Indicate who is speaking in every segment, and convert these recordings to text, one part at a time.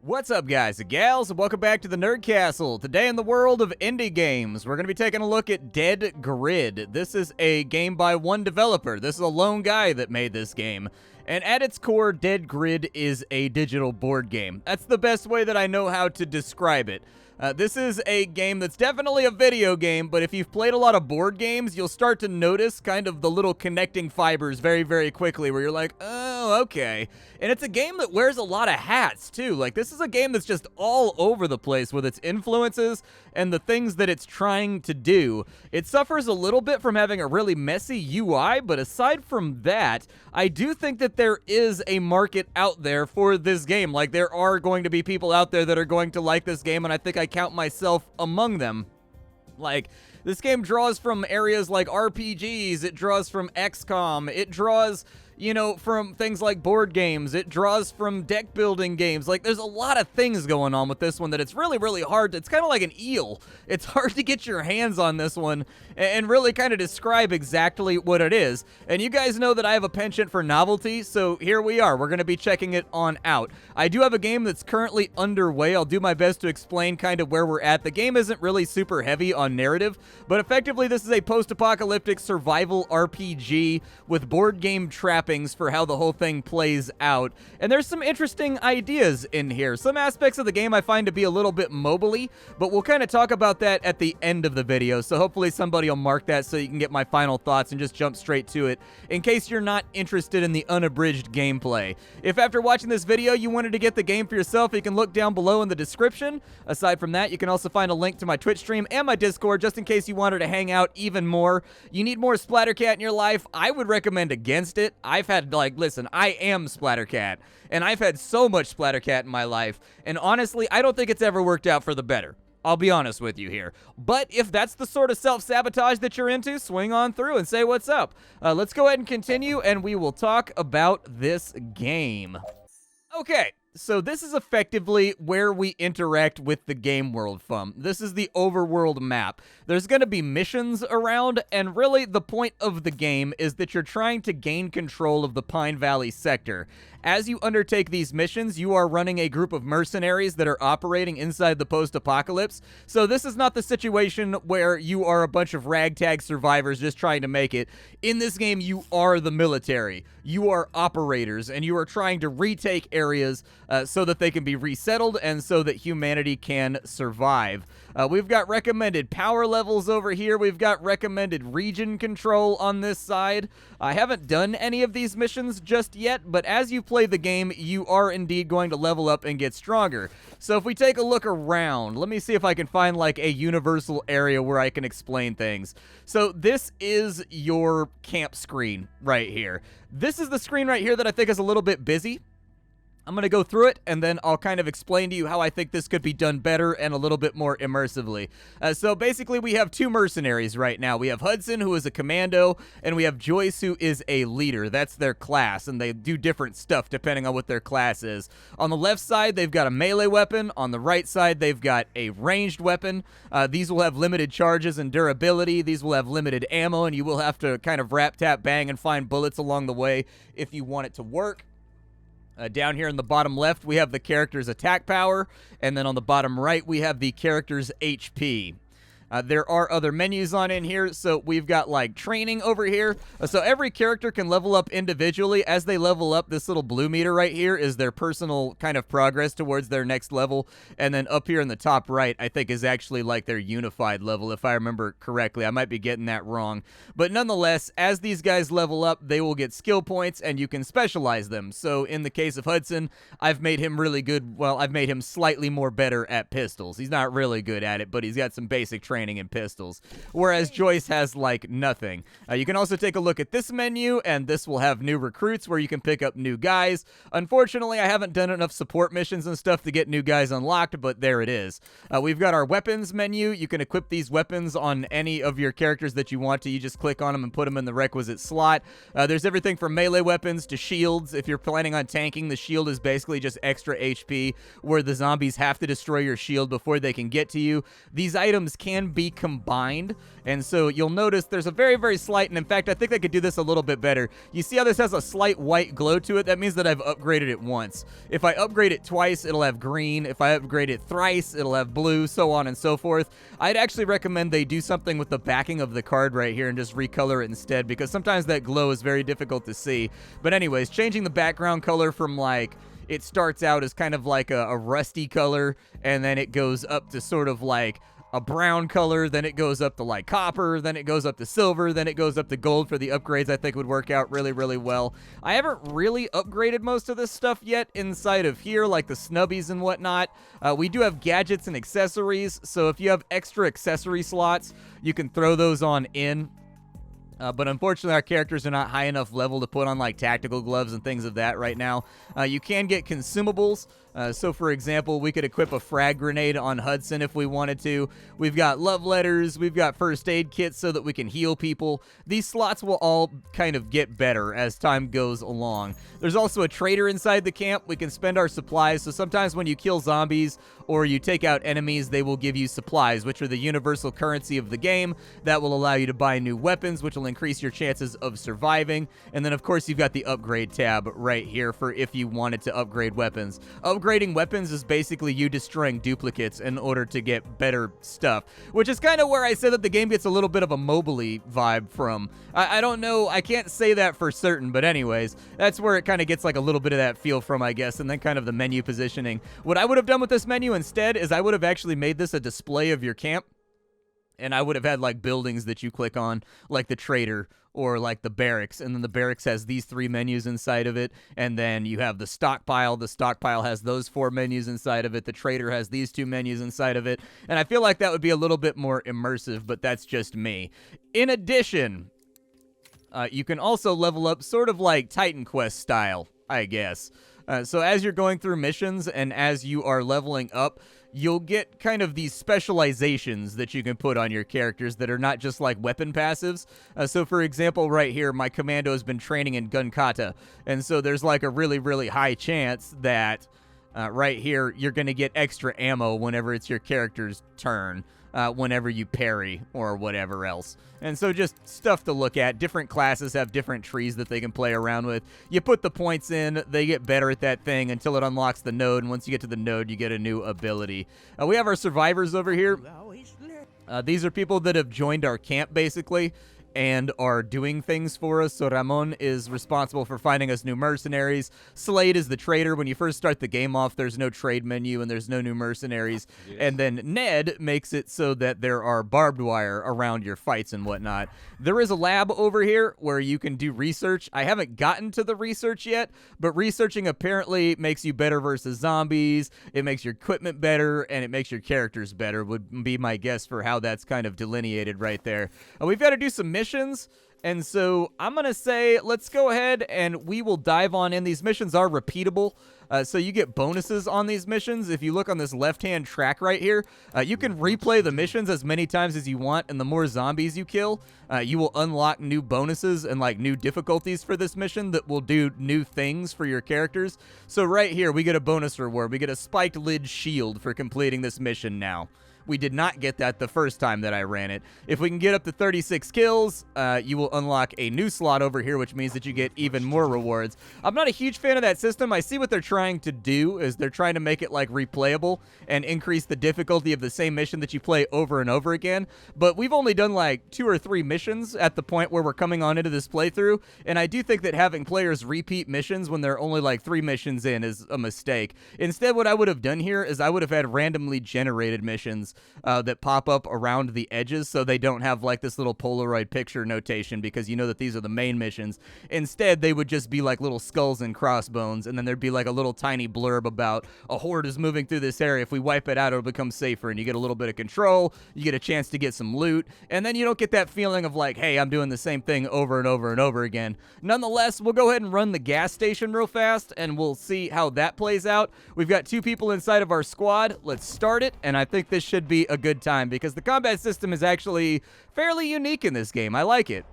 Speaker 1: What's up, guys and gals, and welcome back to the Nerd Castle. Today in the world of indie games, we're going to be taking a look at Dead Grid. This is a game by one developer. This is a lone guy that made this game. And at its core, Dead Grid is a digital board game. That's the best way that I know how to describe it. This is a game that's definitely a video game, but if you've played a lot of board games, you'll start to notice kind of the little connecting fibers very, very quickly, where you're like, oh, okay. And it's a game that wears a lot of hats, too. Like, this is a game that's just all over the place with its influences and the things that it's trying to do. It suffers a little bit from having a really messy UI, but aside from that, I do think that there is a market out there for this game. Like, there are going to be people out there that are going to like this game, and I think I count myself among them. Like, this game draws from areas like RPGs, it draws from XCOM, it draws, you know, from things like board games, it draws from deck building games. Like, there's a lot of things going on with this one that it's really, really hard. It's kind of like an eel. It's hard to get your hands on this one and really kind of describe exactly what it is. And you guys know that I have a penchant for novelty, so here we are. We're going to be checking it on out. I do have a game that's currently underway. I'll do my best to explain kind of where we're at. The game isn't really super heavy on narrative, but effectively this is a post-apocalyptic survival RPG with board game trappings for how the whole thing plays out. And there's some interesting ideas in here. Some aspects of the game I find to be a little bit mobile-y, but we'll kind of talk about that at the end of the video, so hopefully somebody will mark that so you can get my final thoughts and just jump straight to it, in case you're not interested in the unabridged gameplay. If after watching this video you wanted to get the game for yourself, you can look down below in the description. Aside from that, you can also find a link to my Twitch stream and my Discord, just in case you wanted to hang out even more. You need more Splattercat in your life, I would recommend against it. I've had, like, listen, I am Splattercat, and I've had so much Splattercat in my life, and honestly, I don't think it's ever worked out for the better. I'll be honest with you here. But if that's the sort of self-sabotage that you're into, swing on through and say what's up. Let's go ahead and continue, and we will talk about this game. Okay, so this is effectively where we interact with the game world from. This is the Overworld map. There's going to be missions around, and really the point of the game is that you're trying to gain control of the Pine Valley sector. As you undertake these missions, you are running a group of mercenaries that are operating inside the post-apocalypse. So this is not the situation where you are a bunch of ragtag survivors just trying to make it. In this game, you are the military. You are operators, and you are trying to retake areas so that they can be resettled and so that humanity can survive. We've got recommended power levels over here. We've got recommended region control on this side. I haven't done any of these missions just yet, but as you play the game, you are indeed going to level up and get stronger. So if we take a look around, let me see if I can find like a universal area where I can explain things. So this is your camp screen right here. This is the screen right here that I think is a little bit busy. I'm going to go through it, and then I'll kind of explain to you how I think this could be done better and a little bit more immersively. So basically, we have two mercenaries right now. We have Hudson, who is a commando, and we have Joyce, who is a leader. That's their class, and they do different stuff depending on what their class is. On the left side, they've got a melee weapon. On the right side, they've got a ranged weapon. These will have limited charges and durability. These will have limited ammo, and you will have to kind of rap, tap, bang, and find bullets along the way if you want it to work. Down here in the bottom left, we have the character's attack power, and then on the bottom right, we have the character's HP. There are other menus on in here, so we've got, like, training over here. So every character can level up individually. As they level up, this little blue meter right here is their personal kind of progress towards their next level. And then up here in the top right, I think, is actually, like, their unified level, if I remember correctly. I might be getting that wrong. But nonetheless, as these guys level up, they will get skill points, and you can specialize them. So in the case of Hudson, I've made him really good. Well, I've made him slightly more better at pistols. He's not really good at it, but he's got some basic training in pistols, whereas Joyce has like nothing. You can also take a look at this menu, and this will have new recruits where you can pick up new guys. Unfortunately, I haven't done enough support missions and stuff to get new guys unlocked, but there it is. We've got our weapons menu. You can equip these weapons on any of your characters that you want to. You just click on them and put them in the requisite slot. There's everything from melee weapons to shields. If you're planning on tanking, the shield is basically just extra HP, where the zombies have to destroy your shield before they can get to you. These items can can be combined. And so you'll notice there's a very, very slight, and in fact, I think I could do this a little bit better. You see how this has a slight white glow to it? That means that I've upgraded it once. If I upgrade it twice, it'll have green. If I upgrade it thrice, it'll have blue, so on and so forth. I'd actually recommend they do something with the backing of the card right here and just recolor it instead, because sometimes that glow is very difficult to see. But anyways, changing the background color from like, it starts out as kind of like a rusty color, and then it goes up to sort of like a brown color, then it goes up to like copper, then it goes up to silver, then it goes up to gold for the upgrades. I think would work out really, really well. I haven't really upgraded most of this stuff yet inside of here, like the snubbies and whatnot. We do have gadgets and accessories, so if you have extra accessory slots, you can throw those on in. But unfortunately, our characters are not high enough level to put on like tactical gloves and things of that right now. You can get consumables. So, for example, we could equip a frag grenade on Hudson if we wanted to. We've got love letters. We've got first aid kits so that we can heal people. These slots will all kind of get better as time goes along. There's also a trader inside the camp. We can spend our supplies. So sometimes when you kill zombies or you take out enemies, they will give you supplies, which are the universal currency of the game. That will allow you to buy new weapons, which will increase your chances of surviving. And then, of course, you've got the upgrade tab right here for if you wanted to upgrade weapons. Upgrading weapons is basically you destroying duplicates in order to get better stuff, which is kind of where I said that the game gets a little bit of a mobile-y vibe from. I don't know, I can't say that for certain, but anyways, that's where it kind of gets like a little bit of that feel from, I guess, and then kind of the menu positioning. What I would have done with this menu instead is I would have actually made this a display of your camp, and I would have had like buildings that you click on, like the trader or like the barracks, and then the barracks has these 3 menus inside of it, and then you have the stockpile has those 4 menus inside of it, the trader has these 2 menus inside of it, and I feel like that would be a little bit more immersive, but that's just me. In addition, you can also level up sort of like Titan Quest style, I guess. So as you're going through missions and as you are leveling up, you'll get kind of these specializations that you can put on your characters that are not just like weapon passives. So for example, right here, my commando has been training in gun kata, and so there's like a really, really high chance that right here, you're going to get extra ammo whenever it's your character's turn, whenever you parry or whatever else. And so just stuff to look at. Different classes have different trees that they can play around with. You put the points in, they get better at that thing until it unlocks the node, and once you get to the node, you get a new ability. We have our survivors over here. These are people that have joined our camp, basically, and are doing things for us. So Ramon is responsible for finding us new mercenaries. Slade is the trader. When you first start the game off, there's no trade menu and there's no new mercenaries. Yes. And then Ned makes it so that there are barbed wire around your fights and whatnot. There is a lab over here where you can do research. I haven't gotten to the research yet, but researching apparently makes you better versus zombies. It makes your equipment better, and it makes your characters better, would be my guess for how that's kind of delineated right there. We've got to do some missions, and so I'm gonna say let's go ahead and we will dive on in. These missions are repeatable, so you get bonuses on these missions. If you look on this left-hand track right here, you can replay the missions as many times as you want, and the more zombies you kill, you will unlock new bonuses and like new difficulties for this mission that will do new things for your characters. So right here, we get a bonus reward. We get a spiked lid shield for completing this mission now. We did not get that the first time that I ran it. If we can get up to 36 kills, you will unlock a new slot over here, which means that you get even more rewards. I'm not a huge fan of that system. I see what they're trying to do is they're trying to make it like replayable and increase the difficulty of the same mission that you play over and over again. But we've only done like 2 or 3 missions at the point where we're coming on into this playthrough, and I do think that having players repeat missions when they're only like 3 missions in is a mistake. Instead, what I would have done here is I would have had randomly generated missions that pop up around the edges, so they don't have like this little Polaroid picture notation, because you know that these are the main missions. Instead, they would just be like little skulls and crossbones, and then there'd be like a little tiny blurb about a horde is moving through this area. If we wipe it out, it'll become safer, and you get a little bit of control, you get a chance to get some loot, and then you don't get that feeling of like, hey, I'm doing the same thing over and over and over again. Nonetheless, we'll go ahead and run the gas station real fast, and we'll see how that plays out. We've got 2 people inside of our squad. Let's start it, and I think this should be a good time because the combat system is actually fairly unique in this game. I like it.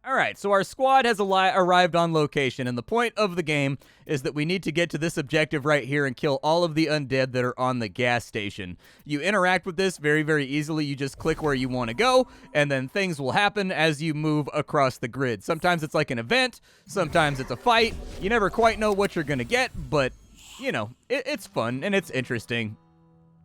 Speaker 1: All right, so our squad has arrived on location, and the point of the game is that we need to get to this objective right here and kill all of the undead that are on the gas station. You interact with this very, very easily. You just click where you want to go, and then things will happen as you move across the grid. Sometimes it's like an event, sometimes it's a fight. You never quite know what you're going to get, but, you know, it's fun and it's interesting.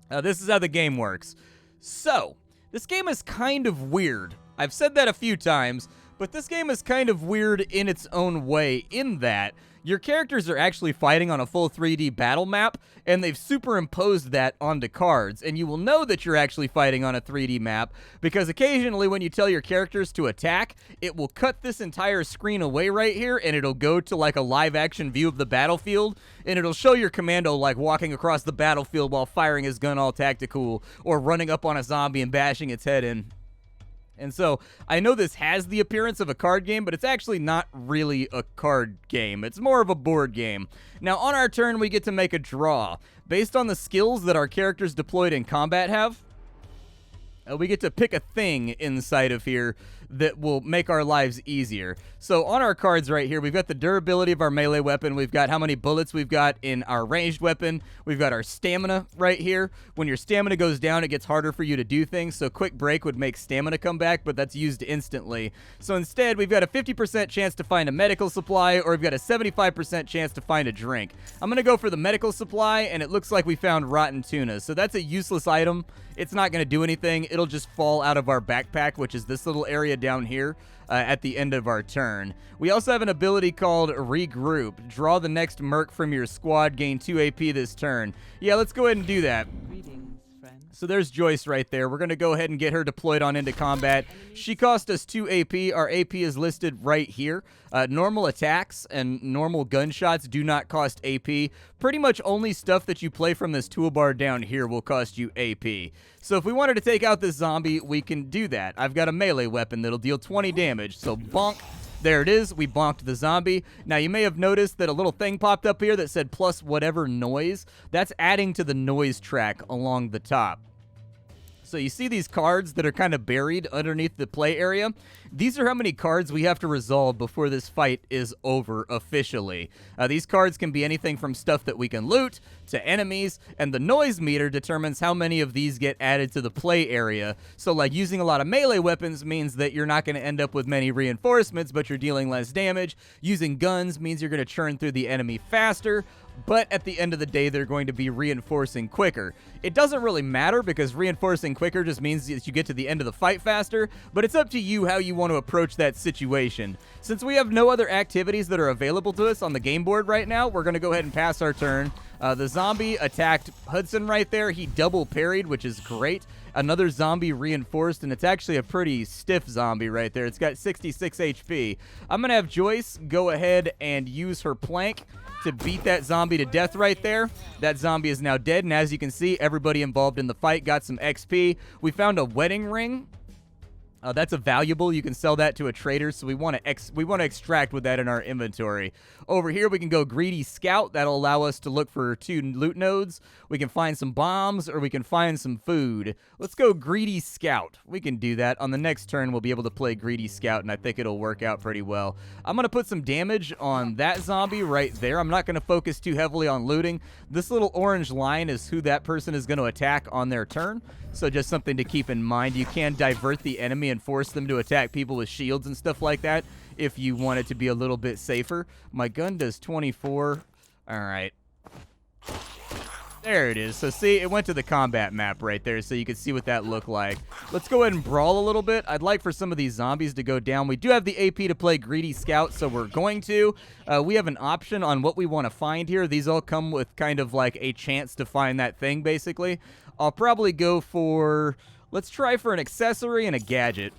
Speaker 1: This is how the game works. So, this game is kind of weird. I've said that a few times, but this game is kind of weird in its own way in that your characters are actually fighting on a full 3D battle map, and they've superimposed that onto cards. And you will know that you're actually fighting on a 3D map because occasionally when you tell your characters to attack, it will cut this entire screen away right here, and it'll go to like a live action view of the battlefield, and it'll show your commando like walking across the battlefield while firing his gun all tactical, or running up on a zombie and bashing its head in. And so, I know this has the appearance of a card game, but it's actually not really a card game. It's more of a board game. Now, on our turn, we get to make a draw. Based on the skills that our characters deployed in combat have, we get to pick a thing inside of here that will make our lives easier. So on our cards right here, we've got the durability of our melee weapon. We've got how many bullets we've got in our ranged weapon. We've got our stamina right here. When your stamina goes down, it gets harder for you to do things. So quick break would make stamina come back, but that's used instantly. So instead, we've got a 50% chance to find a medical supply, or we've got a 75% chance to find a drink. I'm going to go for the medical supply, and it looks like we found rotten tuna. So that's a useless item. It's not going to do anything. It'll just fall out of our backpack, which is this little area down here at the end of our turn. We also have an ability called Regroup. Draw the next merc from your squad, gain 2 AP this turn. Yeah, let's go ahead and do that. So there's Joyce right there. We're going to go ahead and get her deployed on into combat. She cost us 2 AP. Our AP is listed right here. Normal attacks and normal gunshots do not cost AP. Pretty much only stuff that you play from this toolbar down here will cost you AP. So if we wanted to take out this zombie, we can do that. I've got a melee weapon that'll deal 20 damage. So bonk. There it is. We bonked the zombie. Now, you may have noticed that a little thing popped up here that said plus whatever noise. That's adding to the noise track along the top. So you see these cards that are kind of buried underneath the play area? These are how many cards we have to resolve before this fight is over officially. These cards can be anything from stuff that we can loot to enemies, and the noise meter determines how many of these get added to the play area. So like using a lot of melee weapons means that you're not going to end up with many reinforcements, but you're dealing less damage. Using guns means you're going to churn through the enemy faster, but at the end of the day, they're going to be reinforcing quicker. It doesn't really matter because reinforcing quicker just means that you get to the end of the fight faster, but it's up to you how you want to approach that situation. Since we have no other activities that are available to us on the game board right now, we're going to go ahead and pass our turn. The zombie attacked Hudson right there. He double parried, which is great. Another zombie reinforced, and it's actually a pretty stiff zombie right there. It's got 66 HP. I'm going to have Joyce go ahead and use her plank to beat that zombie to death right there. That zombie is now dead, and as you can see, everybody involved in the fight got some XP. We found a wedding ring. That's a valuable. You can sell that to a trader, so we want to extract with that in our inventory. Over here, we can go Greedy Scout. That'll allow us to look for 2 loot nodes. We can find some bombs, or we can find some food. Let's go Greedy Scout. We can do that. On the next turn, we'll be able to play Greedy Scout, and I think it'll work out pretty well. I'm going to put some damage on that zombie right there. I'm not going to focus too heavily on looting. This little orange line is who that person is going to attack on their turn. So just something to keep in mind. You can divert the enemy and force them to attack people with shields and stuff like that if you want it to be a little bit safer. My gun does 24. All right. There it is. So see, it went to the combat map right there, so you can see what that looked like. Let's go ahead and brawl a little bit. I'd like for some of these zombies to go down. We do have the AP to play Greedy Scout, so we're going to. We have an option on what we want to find here. These all come with kind of like a chance to find that thing, basically. I'll probably go for, let's try for an accessory and a gadget.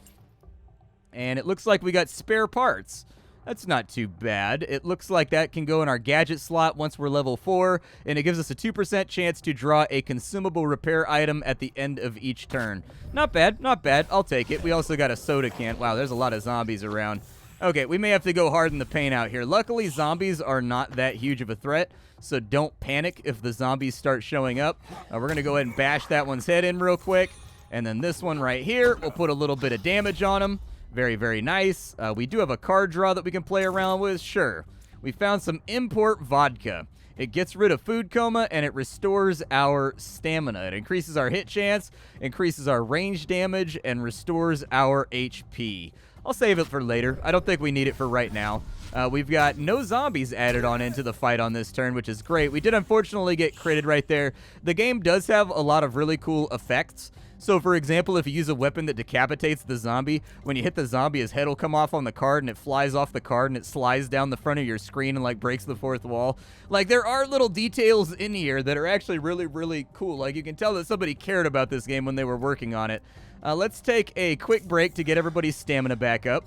Speaker 1: And it looks like we got spare parts. That's not too bad. It looks like that can go in our gadget slot once we're level 4, and it gives us a 2% chance to draw a consumable repair item at the end of each turn. Not bad, not bad. I'll take it. We also got a soda can. Wow, there's a lot of zombies around. Okay, we may have to go hard in the paint out here. Luckily, zombies are not that huge of a threat, so don't panic if the zombies start showing up. We're going to go ahead and bash that one's head in real quick, and then this one right here, we'll put a little bit of damage on him. Very, very nice. We do have a card draw that we can play around with. Sure. We found some import vodka. It gets rid of food coma, and it restores our stamina. It increases our hit chance, increases our range damage, and restores our HP. I'll save it for later. I don't think we need it for right now. We've got no zombies added on into the fight on this turn, which is great. We did unfortunately get critted right there. The game does have a lot of really cool effects. So, for example, if you use a weapon that decapitates the zombie, when you hit the zombie, his head will come off on the card, and it flies off the card, and it slides down the front of your screen and, like, breaks the fourth wall. Like, there are little details in here that are actually really, really cool. Like, you can tell that somebody cared about this game when they were working on it. Let's take a quick break to get everybody's stamina back up.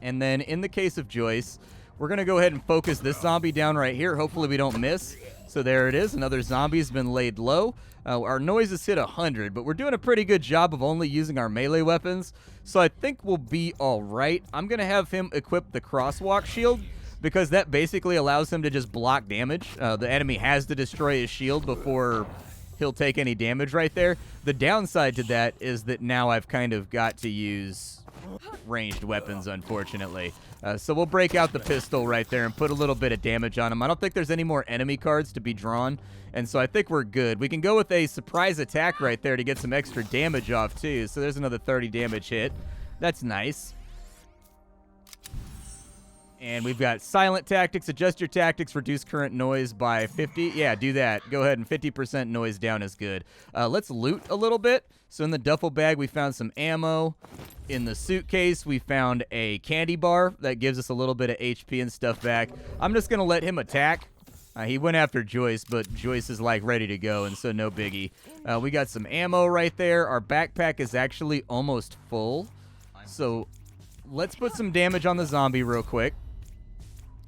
Speaker 1: And then, in the case of Joyce, we're going to go ahead and focus this zombie down right here. Hopefully we don't miss. So there it is. Another zombie's been laid low. Our noise has hit 100, but we're doing a pretty good job of only using our melee weapons. So I think we'll be all right. I'm going to have him equip the crosswalk shield, because that basically allows him to just block damage. The enemy has to destroy his shield before he'll take any damage right there. The downside to that is that now I've kind of got to use ranged weapons, unfortunately. So we'll break out the pistol right there and put a little bit of damage on him. I don't think there's any more enemy cards to be drawn, and so I think we're good. We can go with a surprise attack right there to get some extra damage off, too. So there's another 30 damage hit. That's nice. And we've got silent tactics. Adjust your tactics. Reduce current noise by 50. Yeah, do that. Go ahead, and 50% noise down is good. Let's loot a little bit. So in the duffel bag, we found some ammo. In the suitcase, we found a candy bar that gives us a little bit of HP and stuff back. I'm just going to let him attack. He went after Joyce, but Joyce is, like, ready to go, and so no biggie. We got some ammo right there. Our backpack is actually almost full. So let's put some damage on the zombie real quick.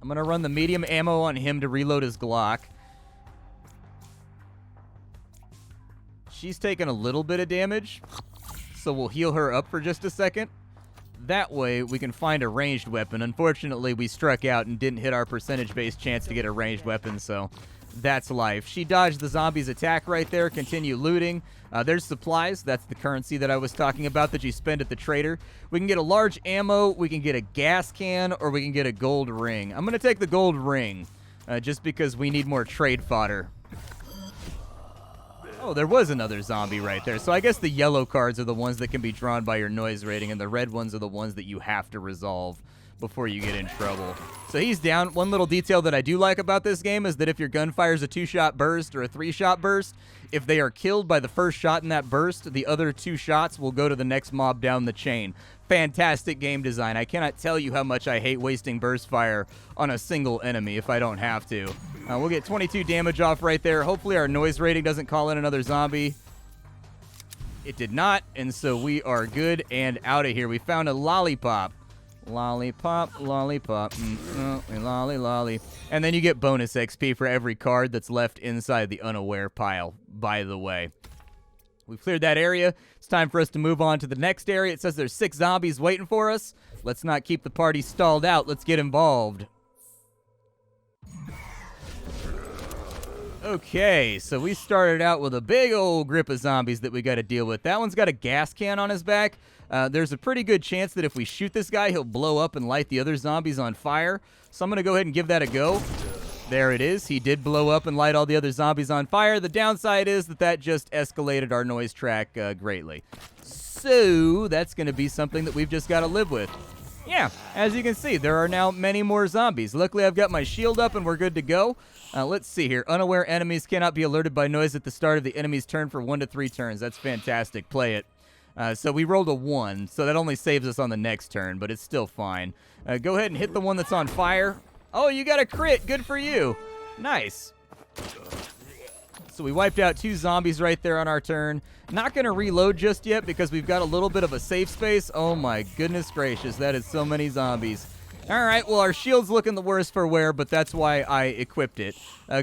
Speaker 1: I'm going to run the medium ammo on him to reload his Glock. She's taking a little bit of damage, so we'll heal her up for just a second. That way, we can find a ranged weapon. Unfortunately, we struck out and didn't hit our percentage-based chance to get a ranged weapon, so that's life. She dodged the zombie's attack right there. Continue looting. There's supplies. That's the currency that I was talking about that you spend at the trader. We can get a large ammo, we can get a gas can, or we can get a gold ring. I'm going to take the gold ring, just because we need more trade fodder. Oh, there was another zombie right there. So I guess the yellow cards are the ones that can be drawn by your noise rating, and the red ones are the ones that you have to resolve before you get in trouble. So he's down. One little detail that I do like about this game is that if your gun fires a 2-shot burst or a 3-shot burst, if they are killed by the first shot in that burst, the other 2 shots will go to the next mob down the chain. Fantastic game design. I cannot tell you how much I hate wasting burst fire on a single enemy if I don't have to. We'll get 22 damage off right there. Hopefully our noise rating doesn't call in another zombie. It did not, and so we are good and out of here. We found a lollipop. Lollipop, lollipop, lolly, lolly. And then you get bonus XP for every card that's left inside the unaware pile, by the way. We've cleared that area. It's time for us to move on to the next area. It says there's 6 zombies waiting for us. Let's not keep the party stalled out. Let's get involved. Okay, so we started out with a big old grip of zombies that we got to deal with. That one's got a gas can on his back. There's a pretty good chance that if we shoot this guy, he'll blow up and light the other zombies on fire. So I'm going to go ahead and give that a go. There it is. He did blow up and light all the other zombies on fire. The downside is that just escalated our noise track greatly. So that's going to be something that we've just got to live with. Yeah, as you can see, there are now many more zombies. Luckily, I've got my shield up and we're good to go. Let's see here. Unaware enemies cannot be alerted by noise at the start of the enemy's turn for 1 to 3 turns. That's fantastic. Play it. So we rolled a 1, so that only saves us on the next turn, but it's still fine. Go ahead and hit the one that's on fire. Oh, you got a crit. Good for you. Nice. So we wiped out 2 zombies right there on our turn. Not going to reload just yet because we've got a little bit of a safe space. Oh my goodness gracious, that is so many zombies. All right, well, our shield's looking the worst for wear, but that's why I equipped it.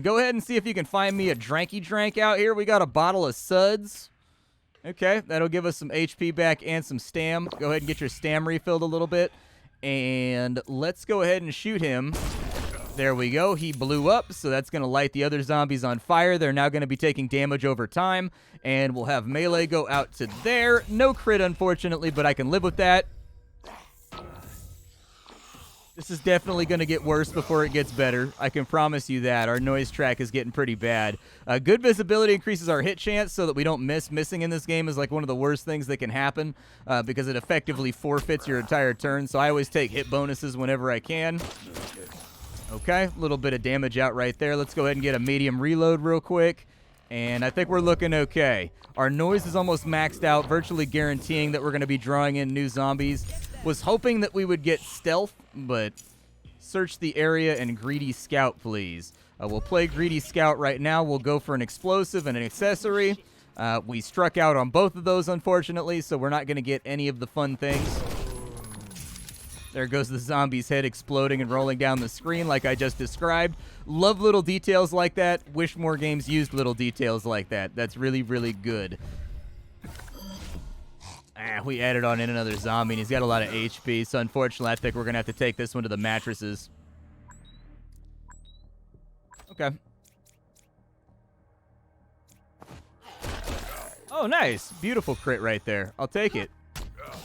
Speaker 1: Go ahead and see if you can find me a dranky drank out here. We got a bottle of suds. Okay, that'll give us some HP back and some stam. Go ahead and get your stam refilled a little bit. And let's go ahead and shoot him. There we go. He blew up, so that's going to light the other zombies on fire. They're now going to be taking damage over time, and we'll have melee go out to there. No crit, unfortunately, but I can live with that. This is definitely going to get worse before it gets better. I can promise you that. Our noise track is getting pretty bad. Good visibility increases our hit chance so that we don't miss. Missing in this game is like one of the worst things that can happen because it effectively forfeits your entire turn. So I always take hit bonuses whenever I can. Okay, a little bit of damage out right there. Let's go ahead and get a medium reload real quick. And I think we're looking okay. Our noise is almost maxed out, virtually guaranteeing that we're going to be drawing in new zombies. Was hoping that we would get stealth, but search the area and greedy scout, please. We'll play greedy scout right now. We'll go for an explosive and an accessory. We struck out on both of those, unfortunately, so we're not going to get any of the fun things. There goes the zombie's head exploding and rolling down the screen like I just described. Love little details like that. Wish more games used little details like that. That's really, really good. We added on in another zombie, and he's got a lot of HP, so unfortunately I think we're going to have to take this one to the mattresses. Okay. Oh, nice. Beautiful crit right there. I'll take it.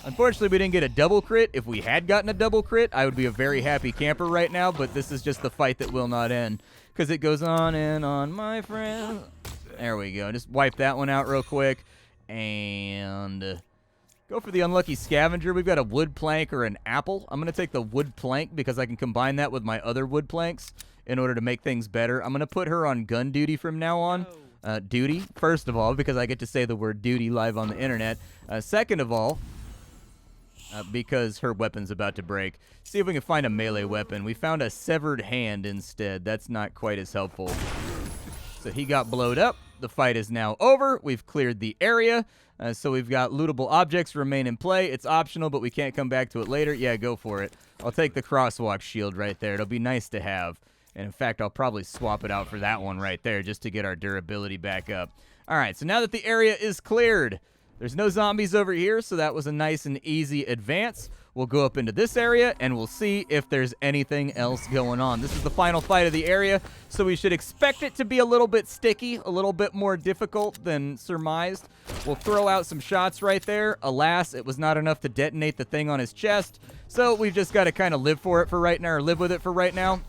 Speaker 1: Unfortunately, we didn't get a double crit. If we had gotten a double crit, I would be a very happy camper right now, but this is just the fight that will not end because it goes on and on, my friend. There we go. Just wipe that one out real quick and go for the unlucky scavenger. We've got a wood plank or an apple. I'm going to take the wood plank because I can combine that with my other wood planks in order to make things better. I'm going to put her on gun duty from now on. Duty, first of all, because I get to say the word duty live on the internet. Second of all, because her weapon's about to break. See if we can find a melee weapon. We found a severed hand instead. That's not quite as helpful. So he got blowed up. The fight is now over. We've cleared the area. So we've got lootable objects remain in play. It's optional, but we can't come back to it later. Yeah, go for it. I'll take the crosswalk shield right there. It'll be nice to have. And in fact, I'll probably swap it out for that one right there just to get our durability back up. All right, so now that the area is cleared, there's no zombies over here, so that was a nice and easy advance. We'll go up into this area, and we'll see if there's anything else going on. This is the final fight of the area, so we should expect it to be a little bit sticky, a little bit more difficult than surmised. We'll throw out some shots right there. Alas, it was not enough to detonate the thing on his chest, so we've just got to kind of live for it for right now, or live with it for right now.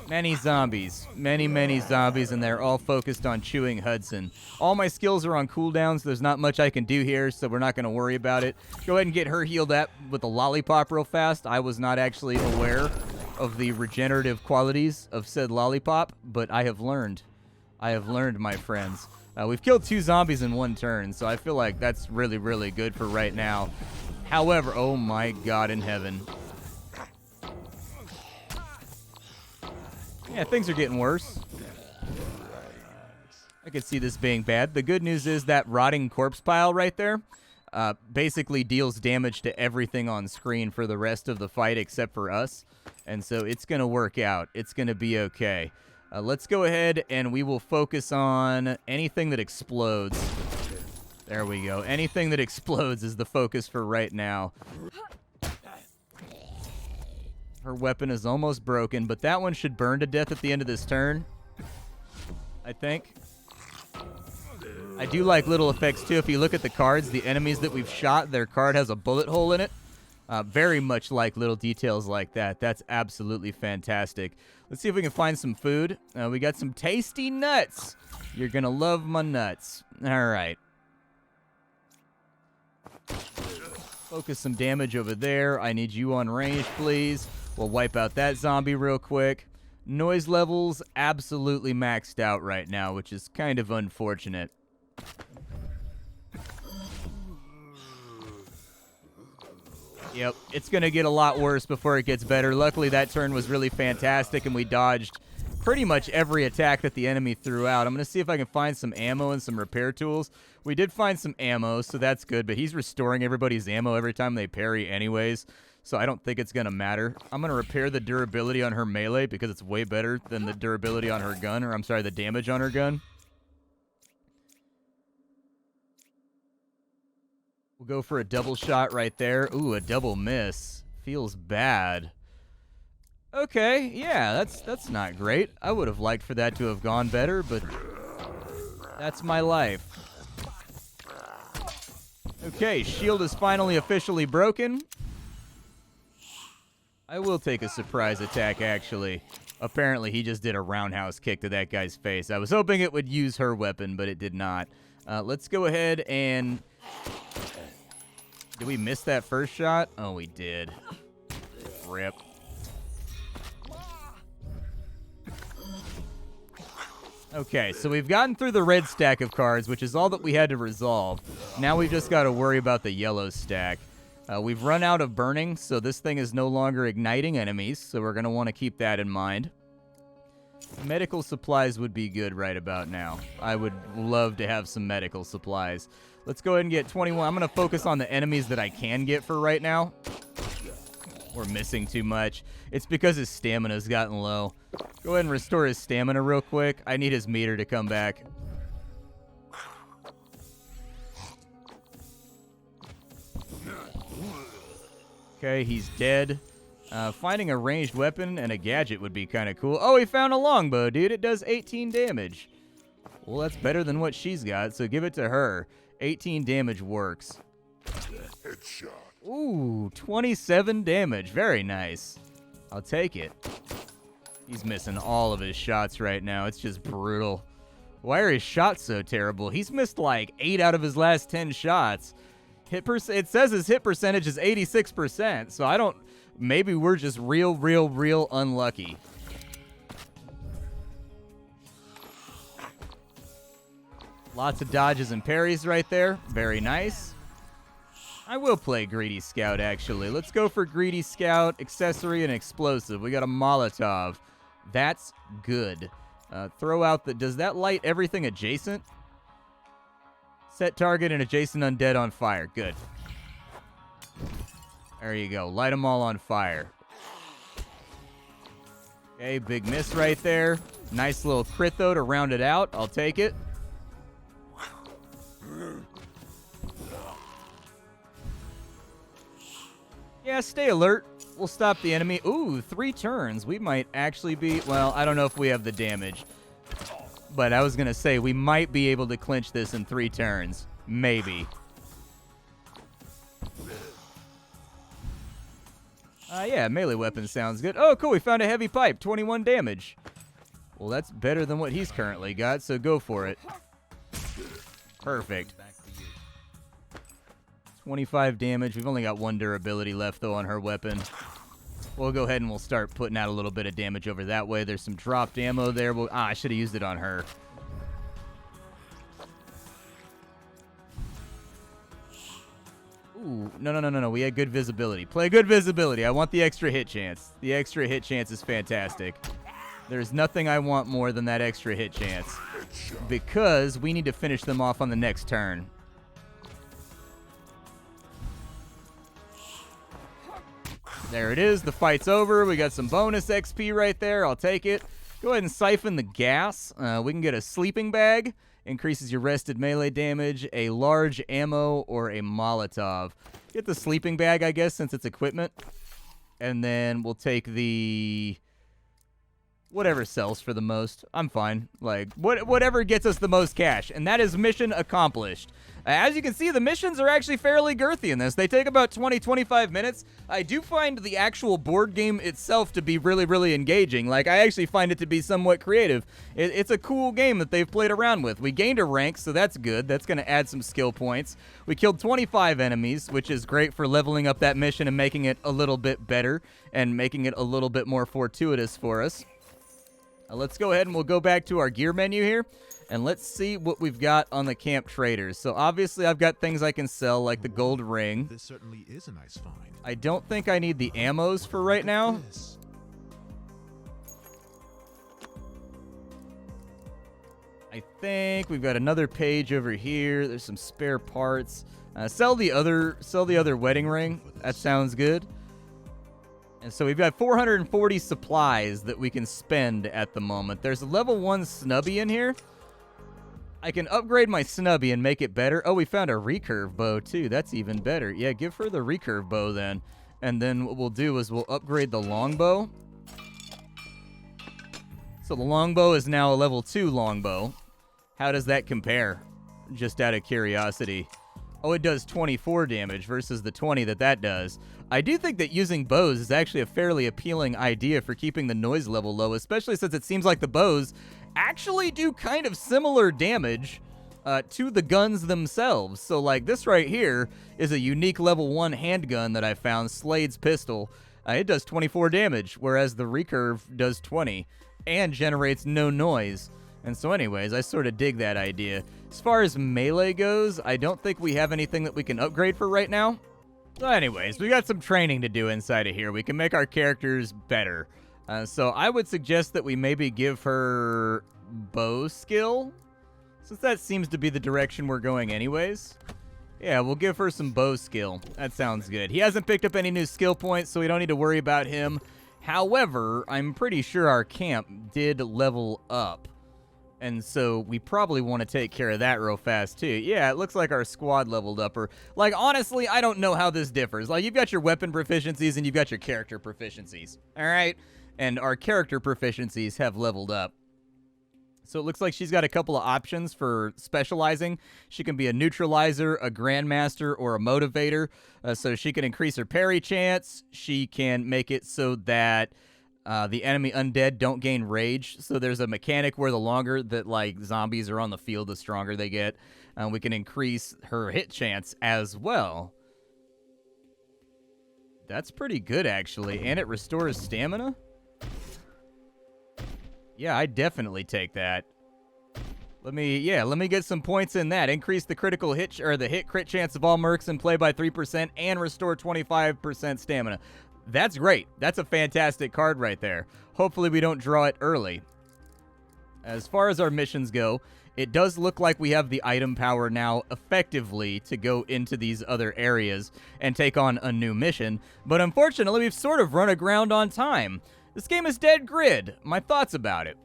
Speaker 1: Many zombies. Many zombies, and they're all focused on chewing Hudson. All my skills are on cooldowns. There's not much I can do here, so we're not going to worry about it. Go ahead and get her healed up with a lollipop real fast. I was not actually aware of the regenerative qualities of said lollipop, but I have learned. I have learned, my friends. We've killed 2 zombies in 1 turn, so I feel like that's really, really good for right now. However, oh my God in heaven. Yeah, things are getting worse. I could see this being bad. The good news is that rotting corpse pile right there basically deals damage to everything on screen for the rest of the fight except for us. And so it's going to work out. It's going to be okay. Let's go ahead and we will focus on anything that explodes. There we go. Anything that explodes is the focus for right now. Her weapon is almost broken, but that one should burn to death at the end of this turn, I think. I do like little effects, too. If you look at the cards, the enemies that we've shot, their card has a bullet hole in it. Very much like little details like that. That's absolutely fantastic. Let's see if we can find some food. We got some tasty nuts. You're going to love my nuts. All right. Focus some damage over there. I need you on range, please. We'll wipe out that zombie real quick. Noise levels absolutely maxed out right now, which is kind of unfortunate. Yep, it's going to get a lot worse before it gets better. Luckily, that turn was really fantastic, and we dodged pretty much every attack that the enemy threw out. I'm going to see if I can find some ammo and some repair tools. We did find some ammo, so that's good, but he's restoring everybody's ammo every time they parry anyways, so I don't think it's going to matter. I'm going to repair the durability on her melee because it's way better than the durability on her gun, or I'm sorry, the damage on her gun. We'll go for a double shot right there. Ooh, a double miss. Feels bad. Okay, yeah, that's not great. I would have liked for that to have gone better, but that's my life. Okay, shield is finally officially broken. I will take a surprise attack, actually. Apparently, he just did a roundhouse kick to that guy's face. I was hoping it would use her weapon, but it did not. Let's go ahead and... Did we miss that first shot? Oh, we did. Rip. Okay, so we've gotten through the red stack of cards, which is all that we had to resolve. Now we've just got to worry about the yellow stack. We've run out of burning, so this thing is no longer igniting enemies, so we're going to want to keep that in mind. Medical supplies would be good right about now. I would love to have some medical supplies. Let's go ahead and get 21. I'm going to focus on the enemies that I can get for right now. We're missing too much. It's because his stamina's gotten low. Go ahead and restore his stamina real quick. I need his meter to come back. Okay, he's dead. Finding a ranged weapon and a gadget would be kind of cool. Oh, he found a longbow, dude. It does 18 damage. Well, that's better than what she's got, so give it to her. 18 damage works.
Speaker 2: Headshot.
Speaker 1: Ooh, 27 damage. Very nice. I'll take it. He's missing all of his shots right now. It's just brutal. Why are his shots so terrible? He's missed like 8 out of his last 10 shots. It says his hit percentage is 86%, so I don't... Maybe we're just real unlucky. Lots of dodges and parries right there. Very nice. I will play Greedy Scout, actually. Let's go for Greedy Scout, Accessory, and Explosive. We got a Molotov. That's good. Throw out the... Does that light everything adjacent? Set target and adjacent undead on fire. Good. There you go. Light them all on fire. Okay, big miss right there. Nice little crit, though, to round it out. I'll take it. Yeah, stay alert. We'll stop the enemy. Ooh, 3 turns. We might actually be... Well, I don't know if we have the damage. But I was going to say, we might be able to clinch this in 3 turns. Maybe. Yeah, melee weapon sounds good. Oh, cool. We found a heavy pipe. 21 damage. Well, that's better than what he's currently got, so go for it. Perfect. 25 damage. We've only got 1 durability left, though, on her weapon. We'll go ahead and we'll start putting out a little bit of damage over that way. There's some dropped ammo there. I should have used it on her. Ooh, no. We had good visibility. Play good visibility. I want the extra hit chance. The extra hit chance is fantastic. There's nothing I want more than that extra hit chance. Because we need to finish them off on the next turn. There it is. The fight's over. We got some bonus XP right there. I'll take it. Go ahead and siphon the gas. We can get a sleeping bag. Increases your rested melee damage, a large ammo, or a Molotov. Get the sleeping bag, I guess, since it's equipment. And then we'll take the... whatever sells for the most. I'm fine. Like, whatever gets us the most cash. And that is mission accomplished. As you can see, the missions are actually fairly girthy in this. They take about 20-25 minutes. I do find the actual board game itself to be really engaging. Like, I actually find it to be somewhat creative. It's a cool game that they've played around with. We gained a rank, so that's good. That's going to add some skill points. We killed 25 enemies, which is great for leveling up that mission and making it a little bit better and making it a little bit more fortuitous for us. Let's go ahead and we'll go back to our gear menu here. And let's see what we've got on the camp traders. So obviously I've got things I can sell, like the gold ring.
Speaker 2: This certainly is a nice find.
Speaker 1: I don't think I need the ammos for right now. I think we've got another page over here. There's some spare parts. Sell the other wedding ring. That sounds good. And so we've got 440 supplies that we can spend at the moment. There's a level 1 snubby in here. I can upgrade my snubby and make it better. Oh, we found a recurve bow, too. That's even better. Yeah, give her the recurve bow, then. And then what we'll do is we'll upgrade the longbow. So the longbow is now a level 2 longbow. How does that compare? Just out of curiosity. Oh, it does 24 damage versus the 20 that does. I do think that using bows is actually a fairly appealing idea for keeping the noise level low, especially since it seems like the bows actually do kind of similar damage to the guns themselves. So, like, this right here is a unique level 1 handgun that I found, Slade's pistol. It does 24 damage, whereas the recurve does 20 and generates no noise. And so anyways, I sort of dig that idea. As far as melee goes, I don't think we have anything that we can upgrade for right now. So anyways, we got some training to do inside of here. We can make our characters better. So I would suggest that we maybe give her bow skill, since that seems to be the direction we're going anyways. Yeah, we'll give her some bow skill. That sounds good. He hasn't picked up any new skill points, so we don't need to worry about him. However, I'm pretty sure our camp did level up. And so we probably want to take care of that real fast, too. Yeah, it looks like our squad leveled up. Or, like, honestly, I don't know how this differs. Like, you've got your weapon proficiencies and you've got your character proficiencies. All right? And our character proficiencies have leveled up. So it looks like she's got a couple of options for specializing. She can be a neutralizer, a grandmaster, or a motivator. So she can increase her parry chance. She can make it so that the enemy undead don't gain rage. So there's a mechanic where the longer that, like, zombies are on the field, the stronger they get. We can increase her hit chance as well. That's pretty good, actually. And it restores stamina? Yeah, I definitely take that. Let me get some points in that. Increase the critical hit, or the hit crit chance of all mercs in play by 3% and restore 25% stamina. That's great. That's a fantastic card right there. Hopefully we don't draw it early. As far as our missions go, it does look like we have the item power now effectively to go into these other areas and take on a new mission. But unfortunately, we've sort of run aground on time. This game is dead grid. My thoughts about it.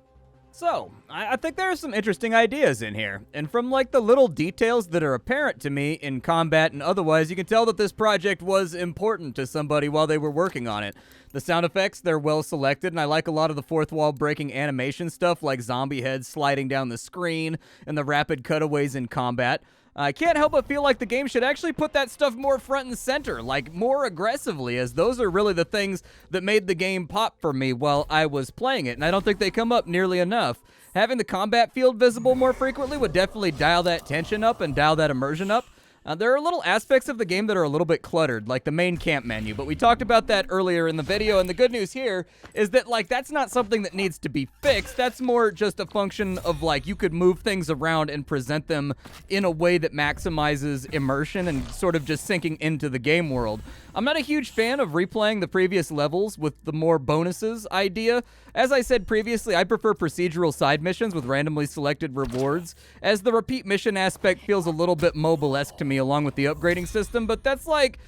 Speaker 1: So, I think there are some interesting ideas in here, and from, like, the little details that are apparent to me in combat and otherwise, you can tell that this project was important to somebody while they were working on it. The sound effects, they're well selected, and I like a lot of the fourth wall breaking animation stuff, like zombie heads sliding down the screen and the rapid cutaways in combat. I can't help but feel like the game should actually put that stuff more front and center, like more aggressively, as those are really the things that made the game pop for me while I was playing it, and I don't think they come up nearly enough. Having the combat field visible more frequently would definitely dial that tension up and dial that immersion up. There are little aspects of the game that are a little bit cluttered, like the main camp menu, but we talked about that earlier in the video, and the good news here is that, like, that's not something that needs to be fixed. That's more just a function of, like, you could move things around and present them in a way that maximizes immersion and sort of just sinking into the game world. I'm not a huge fan of replaying the previous levels with the more bonuses idea. As I said previously, I prefer procedural side missions with randomly selected rewards, as the repeat mission aspect feels a little bit mobile-esque to me along with the upgrading system, but that's like...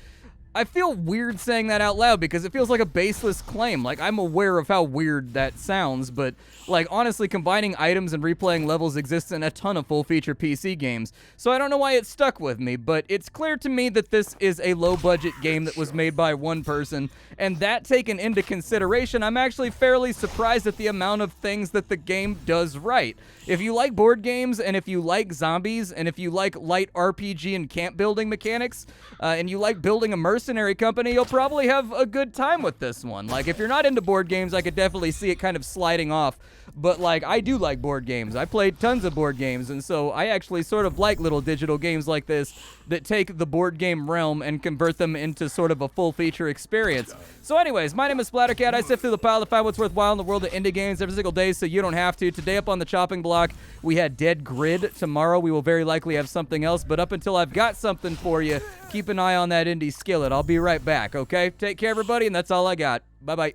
Speaker 1: I feel weird saying that out loud because it feels like a baseless claim. Like, I'm aware of how weird that sounds, but, like, honestly, combining items and replaying levels exists in a ton of full-feature PC games. So I don't know why it stuck with me, but it's clear to me that this is a low-budget game that was made by one person, and that taken into consideration, I'm actually fairly surprised at the amount of things that the game does right. If you like board games, and if you like zombies, and if you like light RPG and camp building mechanics, and you like building a mercenary company, you'll probably have a good time with this one. Like, if you're not into board games, I could definitely see it kind of sliding off. But, like, I do like board games. I played tons of board games, and so I actually sort of like little digital games like this that take the board game realm and convert them into sort of a full-feature experience. So anyways, my name is Splattercat. I sift through the pile to find what's worthwhile in the world of indie games every single day so you don't have to. Today up on the chopping block, we had Dead Grid. Tomorrow we will very likely have something else, but up until I've got something for you, keep an eye on that indie skillet. I'll be right back, okay? Take care, everybody, and that's all I got. Bye-bye.